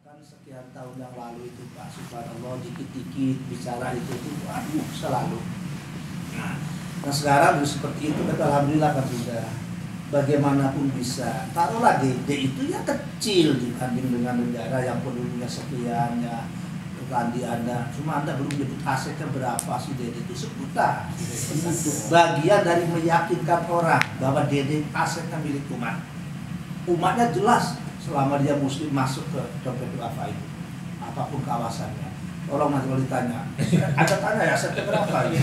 Kan sekian tahun yang lalu itu Pak, subhanallah, dikit-dikit bicara itu waduh selalu. Nah sekarang seperti itu kan alhamdulillah kan sudah bagaimanapun bisa. Taruhlah DD itu ya kecil dibanding dengan negara yang penduduknya sekian ya. Tadi Anda, cuma Anda belum menyebut asetnya berapa sih DD itu sebutan. Bagian dari meyakinkan orang bahwa DD asetnya milik umat. Umatnya jelas selama dia muslim masuk ke dompet duafa itu, apapun kawasannya. Orang nanti kalau ditanya, ada tanya ya asetnya berapa?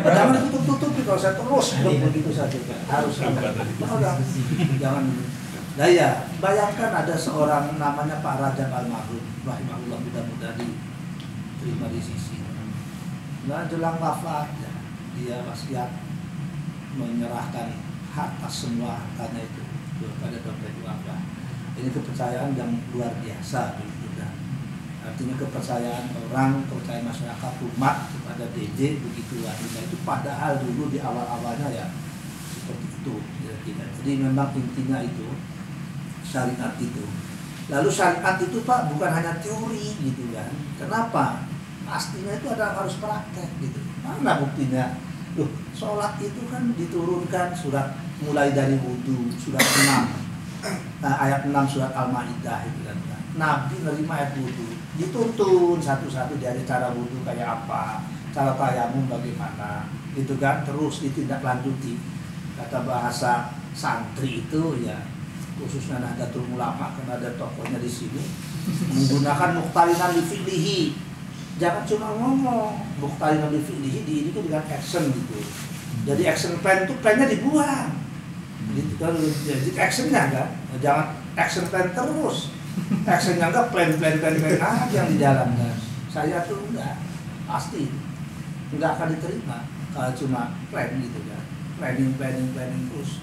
Jangan ditutup-tutupi kalau saya terus begitu saja. Harus jangan. Nah ya, bayangkan ada seorang namanya Pak Rajab Almarhum, rahimahullah, mudah-mudahan diterima di sisi. Nah jelang wafatnya dia wasiat menyerahkan harta semua hartanya itu kepada dompet duafa. Ini kepercayaan yang luar biasa begitu kan. Artinya kepercayaan orang, kepercayaan masyarakat umat kepada DJ begitu wanita itu padahal dulu di awal-awalnya ya seperti itu kira-kira. Jadi memang intinya itu syariat itu. Lalu syariat itu Pak bukan hanya teori gitu kan. Kenapa? Pastinya itu adalah harus praktek gitu. Mana buktinya? Loh, sholat itu kan diturunkan surat mulai dari wudu, surat 6. Ayat 6 surat Al-Maidah itu kan. Nabi menerima ayat wudu, dituntun satu-satu dari cara wudu kayak apa, cara tayamum bagaimana, gitu kan. Terus ditindaklanjuti. Kata bahasa santri itu ya, khususnya Nahdlatul Ulama karena ada tokohnya di sini, menggunakan muqtarinan li fi'lihi. Jangan cuma ngomong, muqtarinan li fi'lihi di ini kan dengan action gitu. Jadi action plan itu plannya dibuang. Gitu kan, jadi actionnya kan, jangan action plan terus, actionnya enggak plan aja yang dijalankan. Saya tuh enggak, pasti enggak akan diterima kalau cuma plan gitu kan, planning terus.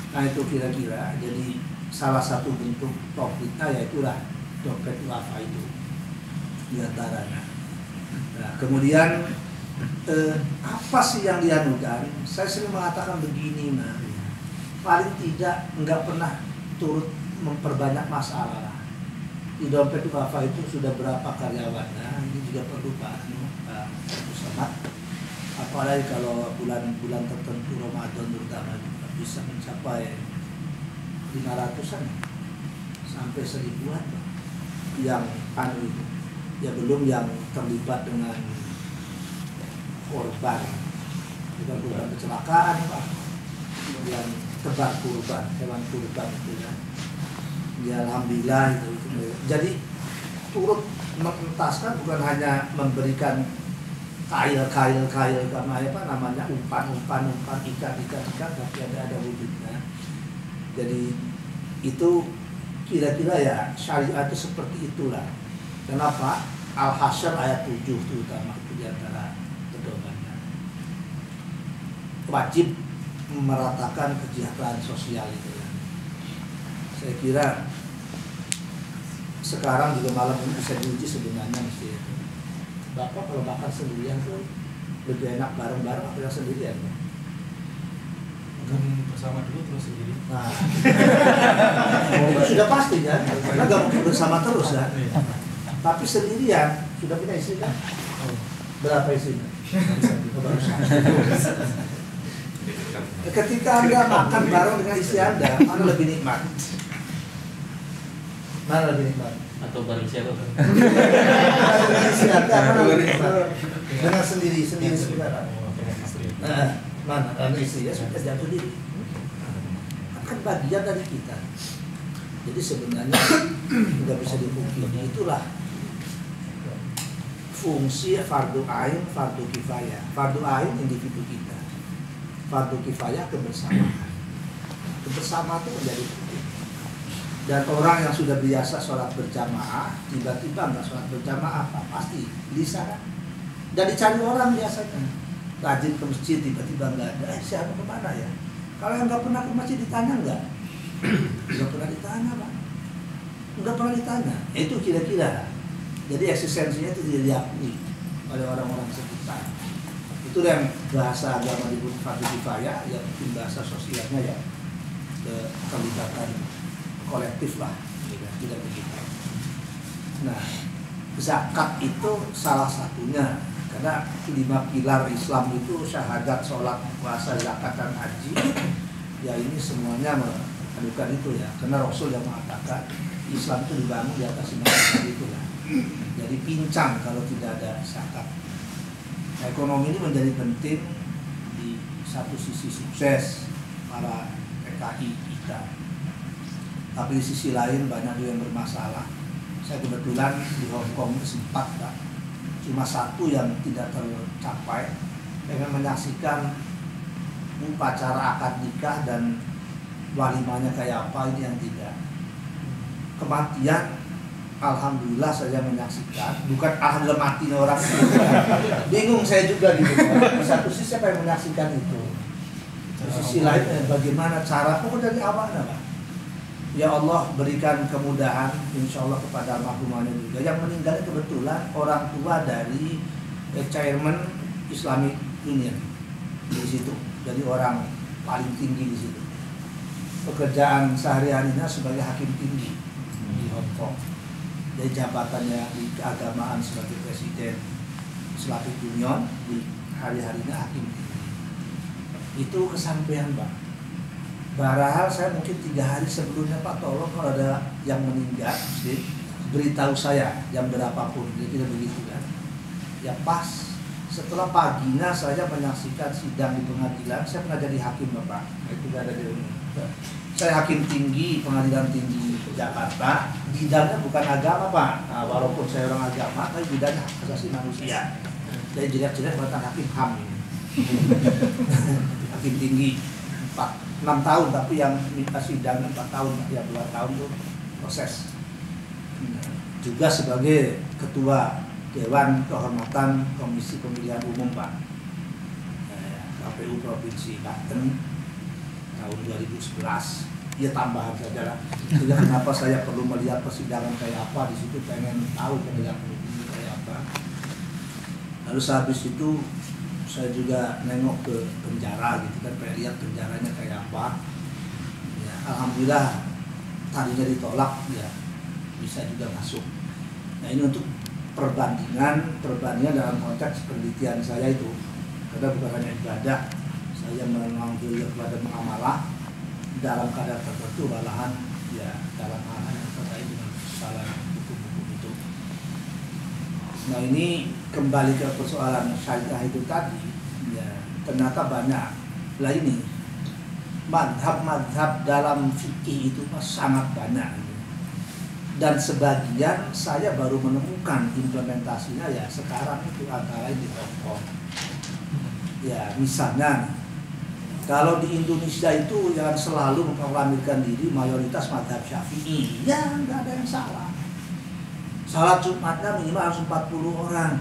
Nah itu kira-kira jadi salah satu bentuk topiknya yaitulah dompet duafa itu diantaranya. Nah kemudian apa sih yang dianukan? Saya sering mengatakan begini nah. Paling tidak nggak pernah turut memperbanyak masalah. Di dompet duafa itu sudah berapa karyawannya, ini juga perlu Pak Muhammad. Apalagi kalau bulan-bulan tertentu Ramadan terutama juga bisa mencapai 500-an sampai 1000-an yang itu. Ya belum yang terlibat dengan korban, bukan korban kecelakaan Pak, yang tebar kurban, hewan kurban itu ya. Ya alhamdulillah itu. Jadi turut mengentaskan bukan hanya memberikan kail apa namanya umpan ikan tapi ada wujudnya. Jadi itu kira-kira ya syariat itu seperti itulah. Kenapa? Al-Hasyr ayat 7 terutama itu diantara pedomannya. Wajib meratakan kesejahteraan sosial itu ya. Saya kira sekarang juga malam ini bisa diuji sebenarnya mesti itu. Bapak kalau makan sendirian tuh lebih enak bareng-bareng atau yang sendirian? Makan bersama dulu terus sendiri. Nah, sudah pasti kan, karena nggak mungkin bersama terus kan. Tapi sendirian sudah punya istri kan? Berapa istrinya? Ketika Anda makan bareng dengan istri Anda, mana lebih nikmat? Mana lebih nikmat? Atau bareng siapa? Dengan istri Anda, mana lebih nikmat? Dengan sendiri sebenarnya. Mana? Karena istrinya sudah jatuh diri. Kan bagian dari kita. Jadi sebenarnya tidak bisa dipungkiri. Itulah fungsi fardu ain, fardu kifayah. Fardu ain individu kita. Fardu kifayah kebersamaan. Kebersamaan itu menjadi penting. Dan orang yang sudah biasa sholat berjamaah, tiba-tiba nggak sholat berjamaah, apa? Pasti bisa kan? Dan dicari orang biasanya. Rajin ke masjid, tiba-tiba nggak ada. Siapa kemana ya? Kalau yang nggak pernah ke masjid ditanya nggak? Nggak pernah ditanya Pak. Nggak pernah ditanya. Itu kira-kira. Jadi eksistensinya itu tidak diakui oleh orang-orang sekitar. Itu yang bahasa agama disebut fardu kifayah, yang mungkin bahasa sosialnya ya keterlibatan kolektif lah, tidak begitu. Nah, zakat itu salah satunya, karena 5 pilar Islam itu syahadat, sholat, puasa, zakat, dan haji. Ya ini semuanya mengadukan itu ya, karena Rasul yang mengatakan Islam itu dibangun di atas 5 pilar itu lah. Jadi pincang kalau tidak ada zakat. Nah, ekonomi ini menjadi penting, di satu sisi sukses para PKI kita, tapi di sisi lain banyak juga yang bermasalah. Saya kebetulan di Hong Kong sempat, Pak, cuma satu yang tidak tercapai, pengen menyaksikan upacara akad nikah dan walimanya kayak apa, ini yang tidak. Kematian, alhamdulillah saya menyaksikan, bukan alhamdulillah matinya orang itu. Bingung saya juga gitu. Di satu sisi saya pengen menyaksikan itu, di sisi lain bagaimana cara pokoknya dari awalnya, Pak. Ya Allah berikan kemudahan insya Allah kepada almarhumnya juga. Yang meninggal kebetulan orang tua dari chairman Islamic Union di situ. Jadi orang paling tinggi di situ. Pekerjaan sehari-harinya sebagai hakim tinggi di Hong Kong. Jadi jabatannya di keagamaan sebagai presiden Islamic Union, di hari-harinya hakim tinggi. Itu kesampaian, Pak. Barahal saya mungkin 3 hari sebelumnya, Pak, tolong kalau ada yang meninggal, beritahu saya jam berapapun, jadi begitu kan. Ya pas setelah paginya saya menyaksikan sidang di pengadilan. Saya pernah jadi hakim, Bapak. Itu ada di saya hakim tinggi pengadilan tinggi Jakarta. Bidangnya bukan agama, Pak. Nah, walaupun saya orang agama, tapi bidangnya hak asasi manusia. Jadi jelek-jelek buatan hakim HAM ini. Hakim tinggi 6 tahun, tapi yang minta sidang 4 tahun, ya 2 tahun itu proses. Juga sebagai ketua Dewan Kehormatan Komisi Pemilihan Umum, Pak, KPU Provinsi Banten tahun 2011. Ya tambahan saja lah. Jadi kenapa saya perlu melihat persidangan kayak apa di situ, pengen tahu penegak hukum kayak apa. Lalu sehabis itu saya juga nengok ke penjara gitu kan, pengen lihat penjaranya kayak apa. Ya, alhamdulillah tadinya ditolak, ya bisa juga masuk. Nah ini untuk perbandingan dalam konteks penelitian saya itu, karena bukan hanya ibadah, saya memanggil kepada muamalah dalam keadaan tertentu, malahan ya dalam hal yang terkait dengan kesalahan hukum-hukum itu. Nah ini kembali ke persoalan syariah itu tadi, ya ternyata banyak. Lah ini madhab-madhab dalam fikih itu sangat banyak. Dan sebagian saya baru menemukan implementasinya ya sekarang itu, antara lain di Hong Kong. Ya misalnya, kalau di Indonesia itu yang selalu memproklamirkan diri mayoritas madhab Syafi'i, ya nggak ada yang salah. Salat Jumatnya minimal harus 40 orang.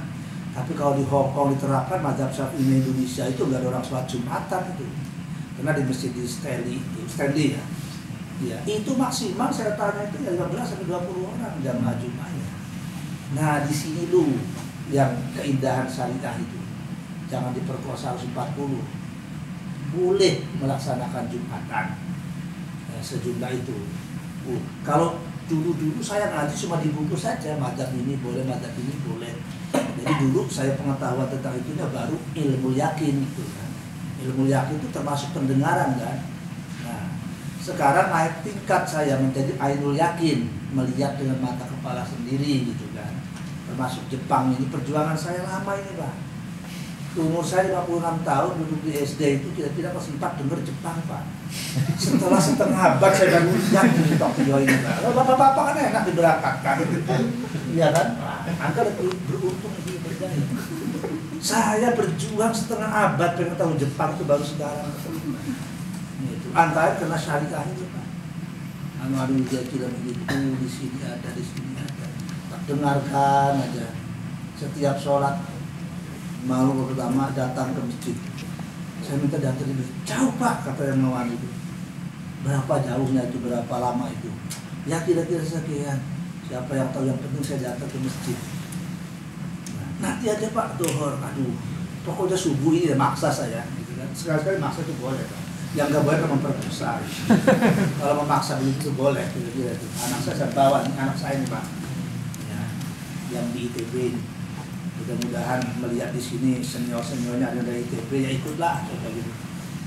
Tapi kalau di Hong Kong diterapkan madhab Syafi'i di Indonesia itu nggak ada orang salat Jumatan itu. Karena di masjid di Stanley ya. Ya, itu maksimal saya tanya itu ya 15 sampai 20 orang jamaah Jumatnya. Nah, di sini dulu yang keindahan syariah itu. Jangan diperkosa harus 40. Boleh melaksanakan Jumatan. Ya, sejumlah itu. Kalau dulu saya ngaji cuma di buku saja, madhab ini boleh, madhab ini boleh. Jadi dulu saya pengetahuan tentang itunya baru ilmu yakin gitu kan. Ilmu yakin itu termasuk pendengaran kan. Nah, sekarang naik tingkat saya menjadi ainul yakin, melihat dengan mata kepala sendiri gitu kan. Termasuk Jepang ini perjuangan saya lama ini, Pak. Umur saya 56 tahun duduk di SD itu kira-kira sempat dengar Jepang, Pak. Setelah setengah abad saya baru yakin di Tokyo ini, Pak. Bapak-bapak kan enak diberangkatkan. Iya kan? Anda lebih beruntung di berjaya. Saya berjuang setengah abad pengen tahu Jepang itu baru sekarang. Itu antara karena syariah itu, Pak. Anu dia tidak begitu, di sini ada, di sini ada. Tak dengarkan aja. Setiap sholat malam pertama datang ke masjid. Saya minta datang di masjid. Jauh, Pak, kata yang melawan itu. Berapa jauhnya itu, berapa lama itu? Ya kira-kira sekian. Siapa yang tahu, yang penting saya datang ke masjid. Nanti aja, Pak, dohor. Aduh, pokoknya subuh ini ya maksa saya. Gitu kan. Sekali-sekali maksa itu boleh, Pak. Yang nggak boleh kan memperkosa. Kalau memaksa begitu boleh. Kira-kira itu. Anak saya bawa, ini anak saya nih, Pak. Ya. yang di ITB ini. Mudah-mudahan melihat di sini senior-seniornya ada dari ITB, ya ikutlah coba gitu.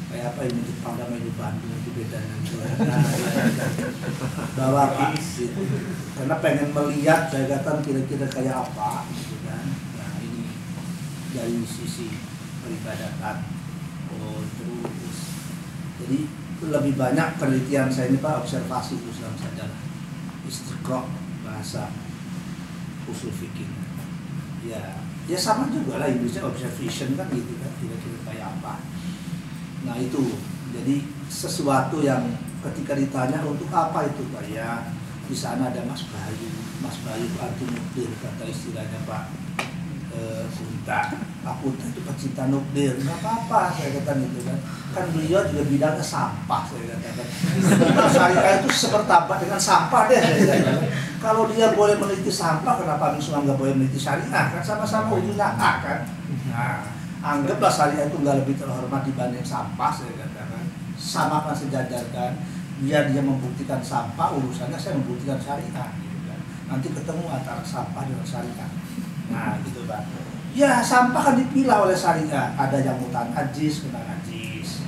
Kayak apa ini Jepang sama di Bandung itu bedanya gitu. Bawa gitu. Karena pengen melihat saya katakan kira-kira kayak apa gitu kan. Nah ini dari sisi peribadatan. Oh terus. Jadi lebih banyak penelitian saya ini Pak observasi itu saja lah. Istiqroh bahasa usul fikih. Ya sama juga lah Indonesia observation kan gitu kan kira-kira kayak apa. Nah itu jadi sesuatu yang ketika ditanya untuk apa itu Pak ya di sana ada Mas Bayu anti nuklir kata istilahnya Pak Kunta. Pak Kunta itu pecinta nuklir, nggak apa-apa saya katakan itu kan beliau juga bidangnya sampah saya katakan. Syariah itu sepertabat dengan sampah deh saya katakan. Kalau dia boleh meneliti sampah, kenapa semua nggak boleh meneliti syariah? Kan sama-sama ujungnya A kan. Nah, anggaplah syariah itu nggak lebih terhormat dibanding sampah saya katakan. Samakan sejajarkan. Biar dia membuktikan sampah, urusannya saya membuktikan syariah. Gitu kan. Nanti ketemu antara sampah dengan syariah. Nah gitu Pak. Ya sampah kan dipilah oleh syariah. Ada yang mutan najis, kena najis.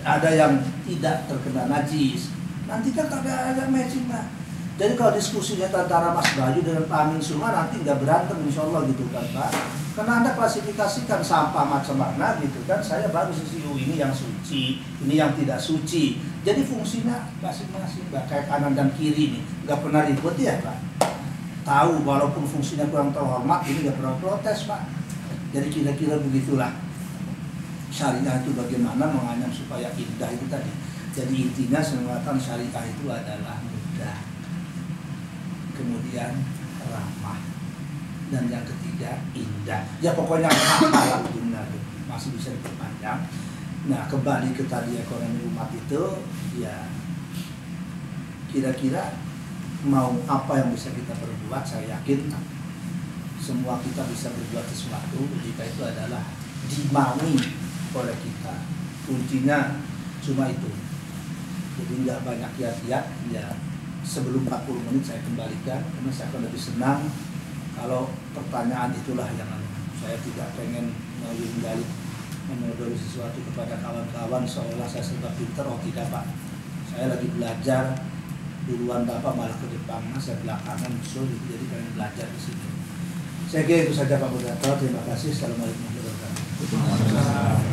Ada yang tidak terkena najis. Nanti kan ada matching Pak. Jadi kalau diskusinya antara Mas Bayu dengan Pak Amin Suma nanti nggak berantem insya Allah gitu kan Pak. Karena Anda klasifikasikan sampah macam mana gitu kan. Saya baru sisi ini yang suci, ini yang tidak suci. Jadi fungsinya masing-masing Pak. Kayak kanan dan kiri nih. Nggak pernah ribut ya Pak. Tahu walaupun fungsinya kurang terhormat ini nggak pernah protes Pak. Jadi kira-kira begitulah syariah itu bagaimana menganyam supaya indah itu tadi. Jadi intinya semacam syariah itu adalah mudah, kemudian ramah, dan yang ketiga indah. Ya pokoknya hal ujungnya masih bisa diperpanjang. Nah kembali ke tadi ekonomi umat itu ya kira-kira mau apa yang bisa kita perbuat, saya yakin semua kita bisa berbuat sesuatu jika itu adalah dimaui oleh kita. Kuncinya cuma itu. Jadi nggak banyak kiat-kiat. Ya sebelum 40 menit saya kembalikan karena saya akan lebih senang kalau pertanyaan itulah yang saya tidak pengen menggali menodori sesuatu kepada kawan-kawan seolah saya serba pinter. Oh tidak Pak, saya lagi belajar. Duluan Bapak malah ke depan, saya belakangan musuh, jadi pengen belajar di sini. Saya kira itu saja Pak Moderator. Terima kasih. Assalamualaikum warahmatullahi wabarakatuh.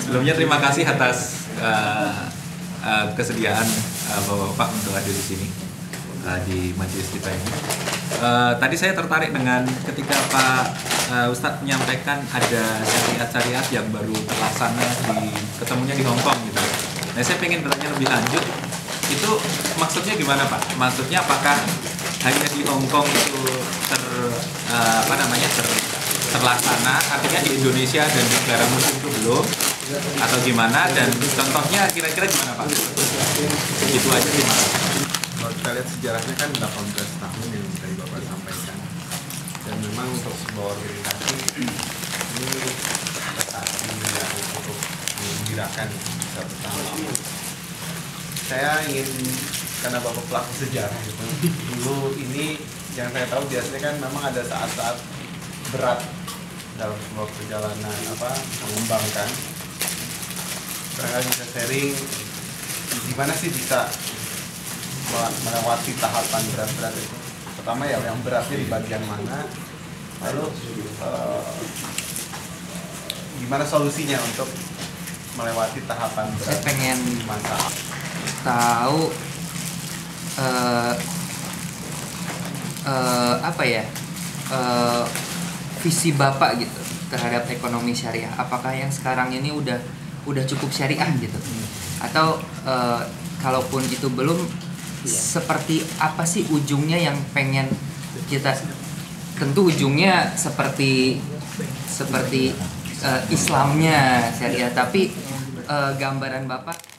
Sebelumnya terima kasih atas kesediaan Bapak untuk hadir di sini di majelis kita ini. Tadi saya tertarik dengan ketika Pak Ustadz menyampaikan ada syariat-syariat yang baru terlaksana ketemunya di Hong Kong gitu. Nah saya pengen bertanya lebih lanjut, itu maksudnya gimana Pak? Maksudnya apakah hanya di Hong Kong itu terlaksana, artinya di Indonesia dan di negara muslim itu belum, atau gimana? Dan contohnya kira-kira gimana Pak? Gitu aja gimana? Kalau kita lihat sejarahnya kan 18 tahun yang tadi Bapak sampaikan, dan memang untuk sebuah organisasi ini prestasi yang cukup menggembirakan satu tahun. Saya ingin, karena Bapak pelaku sejarah gitu, dulu ini yang saya tahu biasanya kan memang ada saat-saat berat dalam sebuah perjalanan mengembangkan. Barangkali bisa sharing gimana sih bisa melewati tahapan berat-berat itu. Pertama ya yang beratnya di bagian mana, lalu gimana solusinya untuk melewati tahapan berat. Saya pengen masalah tahu visi Bapak gitu terhadap ekonomi syariah. Apakah yang sekarang ini udah cukup syariah gitu, atau kalaupun itu belum, seperti apa sih ujungnya yang pengen kita? Tentu ujungnya seperti Islamnya syariah, tapi gambaran Bapak